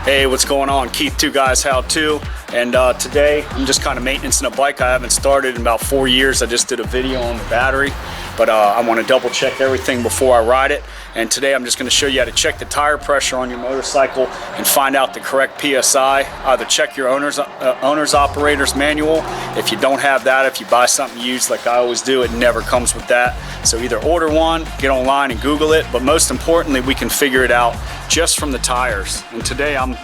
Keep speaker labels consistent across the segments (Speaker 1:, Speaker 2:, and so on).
Speaker 1: Hey, what's going on? Keith, Two Guys How To, and today I'm just kind of maintaining a bike I haven't started in about 4 years. I just did a video on the battery, but I want to double check everything before I ride it. And today I'm just going to show you how to check the tire pressure on your motorcycle and find out the correct PSI. Either check your owner's operator's manual. If you don't have that, if you buy something used like I always do, it never comes with that. So either order one, get online and Google it, but most importantly, we can figure it out just from the tires. And today I'm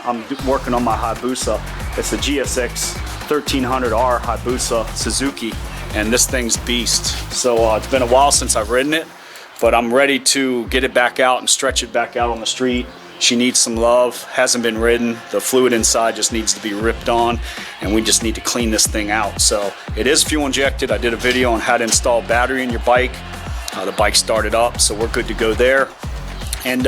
Speaker 1: working on my Hayabusa. It's the GSX 1300R Hayabusa Suzuki, and this thing's beast. So it's been a while since I've ridden it, but I'm ready to get it back out and stretch it back out on the street. She needs some love, hasn't been ridden. The fluid inside just needs to be ripped on, and we just need to clean this thing out. So it is fuel injected. I did a video on how to install battery in your bike. The bike started up, so we're good to go there. And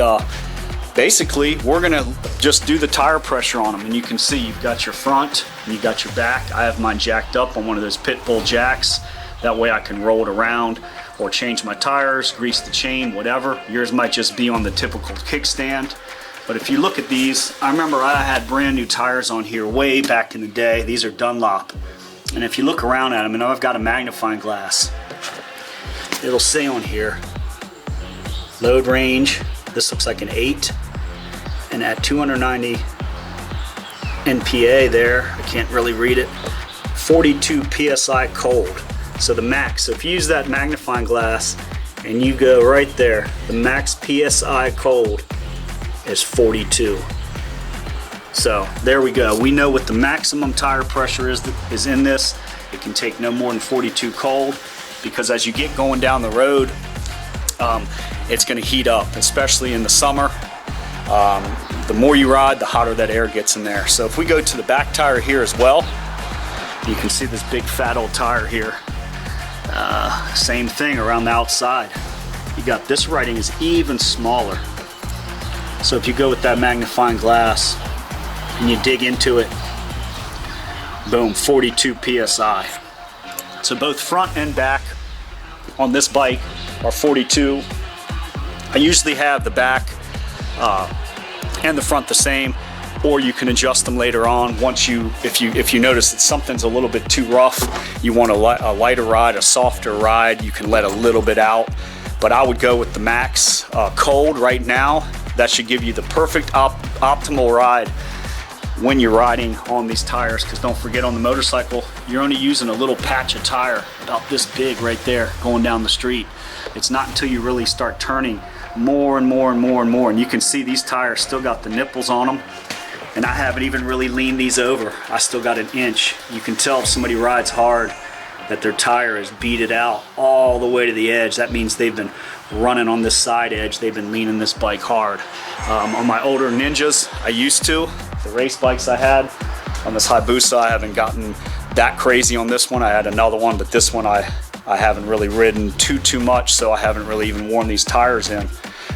Speaker 1: basically, we're gonna just do the tire pressure on them, and you can see you've got your front and you got your back. I have mine jacked up on one of those Pitbull jacks. That way I can roll it around or change my tires, grease the chain, whatever. Yours might just be on the typical kickstand. But if you look at these, I remember I had brand new tires on here way back in the day. These are Dunlop. And if you look around at them, and I've got a magnifying glass, it'll say on here, load range, this looks like an 8, and at 290 NPA there, I can't really read it, 42 PSI cold. So the max, so if you use that magnifying glass and you go right there, the max PSI cold is 42. So there we go. We know what the maximum tire pressure is in this. It can take no more than 42 cold, because as you get going down the road, it's going to heat up, especially in the summer. The more you ride, the hotter that air gets in there. So if we go to the back tire here as well, you can see this big fat old tire here. Same thing around the outside. You got this writing is even smaller. So if you go with that magnifying glass and you dig into it, boom, 42 PSI. So both front and back on this bike are 42. I usually have the back and the front the same, or you can adjust them later on. Once if you notice that something's a little bit too rough, you want a lighter ride, a softer ride, you can let a little bit out. But I would go with the max cold right now. That should give you the perfect optimal ride when you're riding on these tires, because don't forget, on the motorcycle, you're only using a little patch of tire about this big right there going down the street. It's not until you really start turning more and more and more and more, and you can see these tires still got the nipples on them, and I haven't even really leaned these over. I still got an inch. You can tell if somebody rides hard that their tire is beaded out all the way to the edge. That means they've been running on this side edge. They've been leaning this bike hard. On my older Ninjas, I used to, the race bikes I had, on this Hayabusa, I haven't gotten that crazy on this one. I had another one, but this one I haven't really ridden too much, so I haven't really even worn these tires in.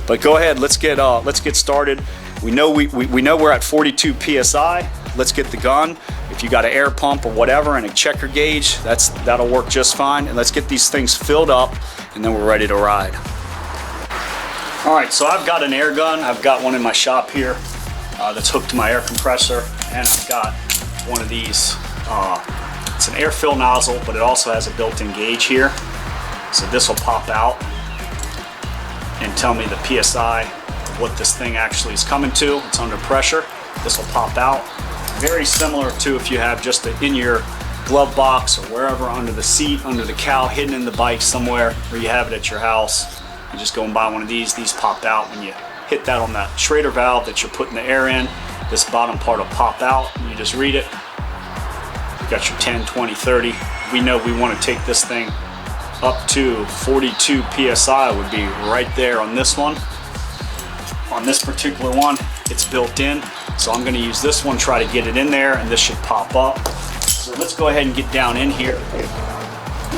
Speaker 1: But go ahead, let's get started. We know we're at 42 PSI. Let's get the gun. If you got an air pump or whatever and a checker gauge, that'll work just fine. And let's get these things filled up, and then we're ready to ride. All right, so I've got an air gun. I've got one in my shop here that's hooked to my air compressor, and I've got one of these. It's an air fill nozzle, but it also has a built-in gauge here. So this will pop out and tell me the PSI of what this thing actually is coming to. It's under pressure. This will pop out. Very similar to if you have just in your glove box or wherever, under the seat, under the cowl, hidden in the bike somewhere, or you have it at your house. You just go and buy one of these. These pop out when you hit that on that Schrader valve that you're putting the air in. This bottom part will pop out, and you just read it. You got your 10, 20, 30. We know we want to take this thing up to 42 PSI would be right there on this one. On this particular one, it's built in. So I'm going to use this one, try to get it in there, and this should pop up. So let's go ahead and get down in here.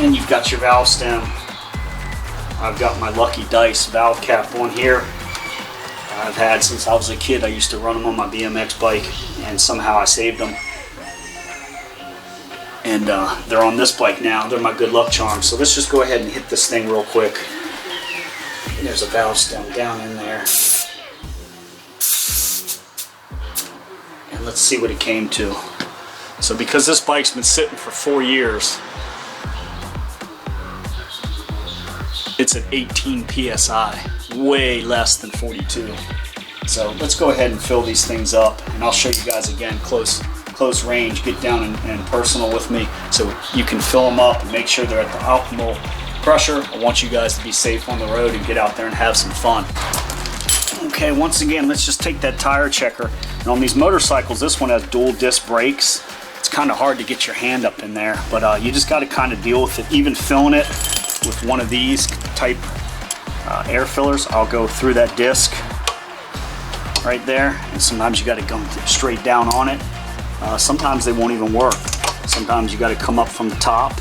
Speaker 1: And you've got your valve stem. I've got my Lucky Dice valve cap on here. I've had since I was a kid. I used to run them on my BMX bike, and somehow I saved them. And they're on this bike now. They're my good luck charms. So let's just go ahead and hit this thing real quick. And there's a valve stem down in there. let's see what it came to. So because this bike's been sitting for 4 years, it's at 18 PSI, way less than 42. So let's go ahead and fill these things up, and I'll show you guys again close range, get down and personal with me so you can fill them up and make sure they're at the optimal pressure. I want you guys to be safe on the road and get out there and have some fun. Okay, once again, let's just take that tire checker. And on these motorcycles, this one has dual disc brakes. It's kind of hard to get your hand up in there, but you just got to kind of deal with it. Even filling it with one of these type air fillers, I'll go through that disc right there, and sometimes you got to come straight down on it. Sometimes they won't even work. Sometimes you got to come up from the top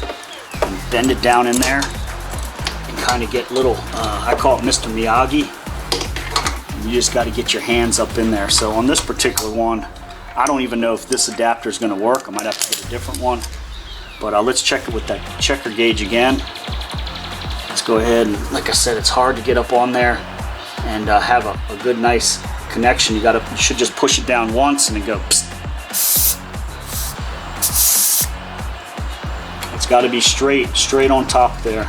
Speaker 1: and bend it down in there and kind of get little, I call it Mr. Miyagi. And you just got to get your hands up in there. So on this particular one, I don't even know if this adapter is going to work. I might have to get a different one. But let's check it with that checker gauge again. Let's go ahead and, like I said, it's hard to get up on there and have a good, nice connection. You should just push it down once and then go psst. It's got to be straight on top there.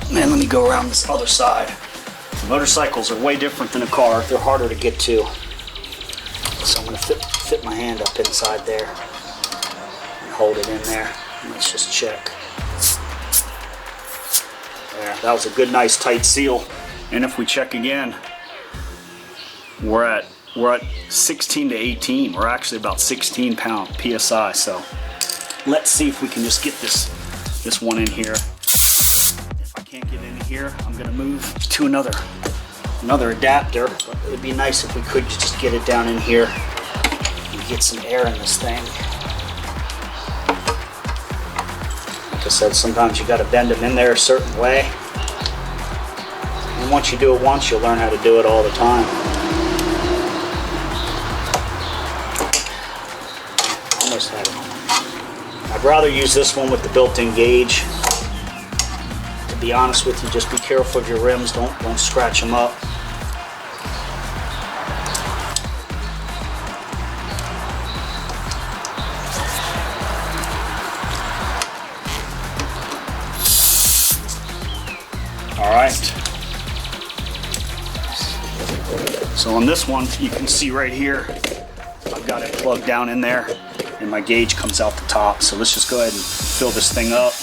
Speaker 1: And let me go around this other side. Motorcycles are way different than a car. They're harder to get to. So I'm going to fit my hand up inside there and hold it in there. And let's just check. There, that was a good, nice, tight seal. And if we check again, we're at 16 to 18. We're actually about 16 pound PSI. So let's see if we can just get this one in here. If I can't get in here, I'm going to move to another adapter. But it'd be nice if we could just get it down in here and get some air in this thing. Like I said, sometimes you got to bend them in there a certain way. And once you do it once, you'll learn how to do it all the time. Almost had it. I'd rather use this one with the built-in gauge. To be honest with you, just be careful of your rims. Don't scratch them up. All right. So on this one, you can see right here, I've got it plugged down in there and my gauge comes out the top. So let's just go ahead and fill this thing up.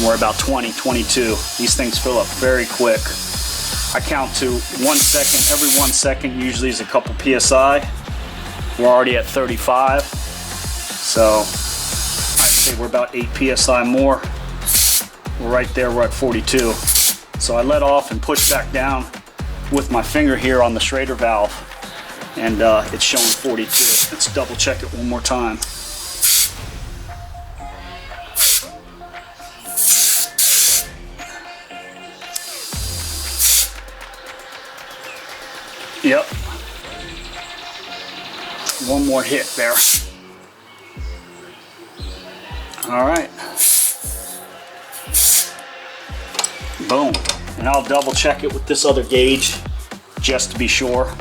Speaker 1: We're about 20, 22. These things fill up very quick. I count to 1 second. Every 1 second usually is a couple PSI. We're already at 35. So I'd say we're about 8 PSI more. We're right there, we're at 42. So I let off and push back down with my finger here on the Schrader valve, and it's showing 42. Let's double check it one more time. Yep. One more hit there. All right. Boom. And I'll double check it with this other gauge just to be sure.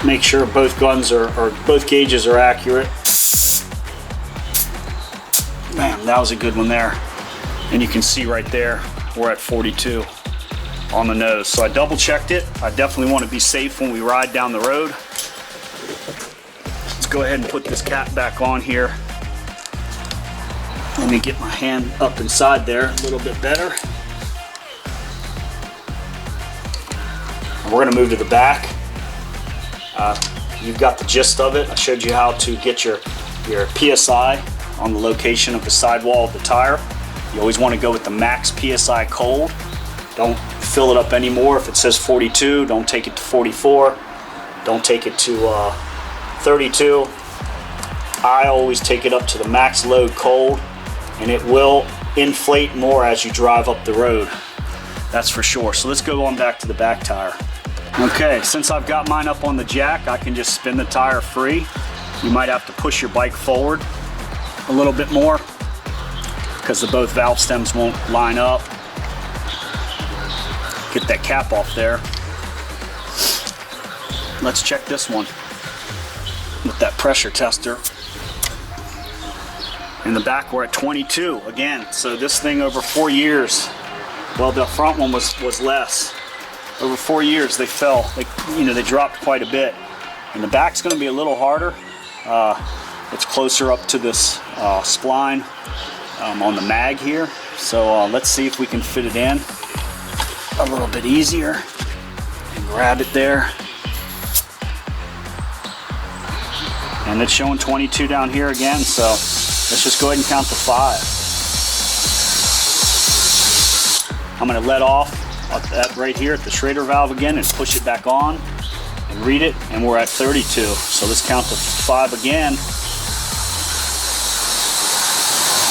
Speaker 1: Make sure both both gauges are accurate. Man, that was a good one there. And you can see right there, we're at 42 on the nose. So I double checked it. I definitely want to be safe when we ride down the road. Let's go ahead and put this cap back on here. Let me get my hand up inside there a little bit better. And we're going to move to the back. You've got the gist of it. I showed you how to get your PSI on the location of the sidewall of the tire. You always want to go with the max PSI cold. Don't fill it up anymore. If it says 42, don't take it to 44. Don't take it to 32. I always take it up to the max load cold, and it will inflate more as you drive up the road. That's for sure. So let's go on back to the back tire. Okay, since I've got mine up on the jack, I can just spin the tire free. You might have to push your bike forward a little bit more because the both valve stems won't line up. Get that cap off there. Let's check this one with that pressure tester. In the back we're at 22 again. So this thing over 4 years, well, the front one was less. Over 4 years they fell, they dropped quite a bit. And the back's gonna be a little harder. It's closer up to this spline on the mag here. So let's see if we can fit it in a little bit easier and grab it there. And it's showing 22 down here again, so let's just go ahead and count to 5. I'm gonna let off at right here at the Schrader valve again and push it back on and read it, and we're at 32. So let's count to 5 again.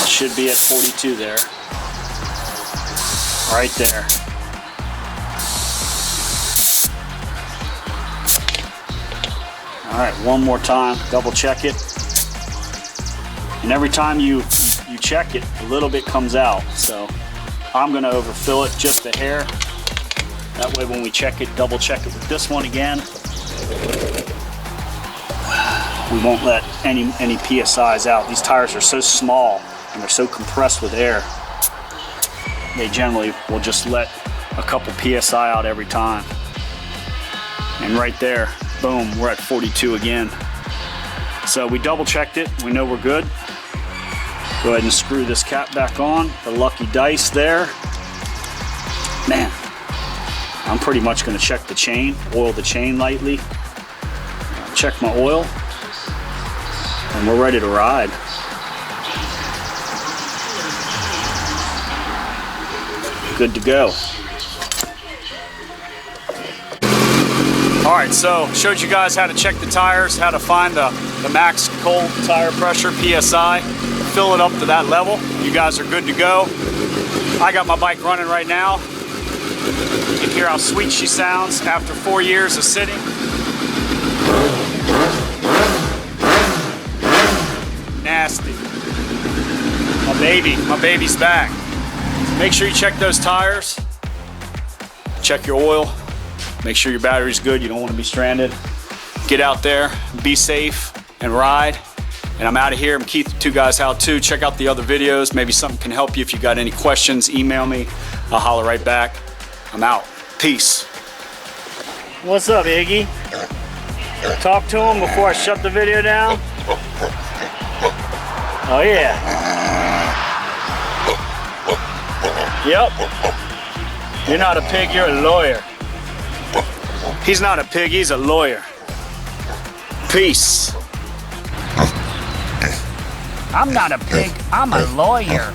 Speaker 1: I should be at 42 there. Right there. All right, one more time, double check it. And every time you check it, a little bit comes out. So I'm gonna overfill it just a hair. That way when we check it, double check it with this one again. We won't let any PSIs out. These tires are so small and they're so compressed with air. They generally will just let a couple PSI out every time. And right there, boom, we're at 42 again. So we double checked it, we know we're good. Go ahead and screw this cap back on, the lucky dice there. Man, I'm pretty much gonna check the chain, oil the chain lightly, check my oil, and we're ready to ride. Good to go. All right, so showed you guys how to check the tires, how to find the max cold tire pressure, PSI, fill it up to that level. You guys are good to go. I got my bike running right now. You can hear how sweet she sounds after 4 years of sitting. Nasty. My baby's back. Make sure you check those tires, check your oil, make sure your battery's good, you don't want to be stranded. Get out there, be safe, and ride. And I'm out of here. I'm Keith, the Two Guys How To. Check out the other videos. Maybe something can help you. If you got any questions, email me. I'll holler right back. I'm out. Peace. What's up, Iggy? Talk to him before I shut the video down. Oh yeah. Yep. You're not a pig, you're a lawyer. He's not a pig, he's a lawyer. Peace. I'm not a pig, I'm a lawyer.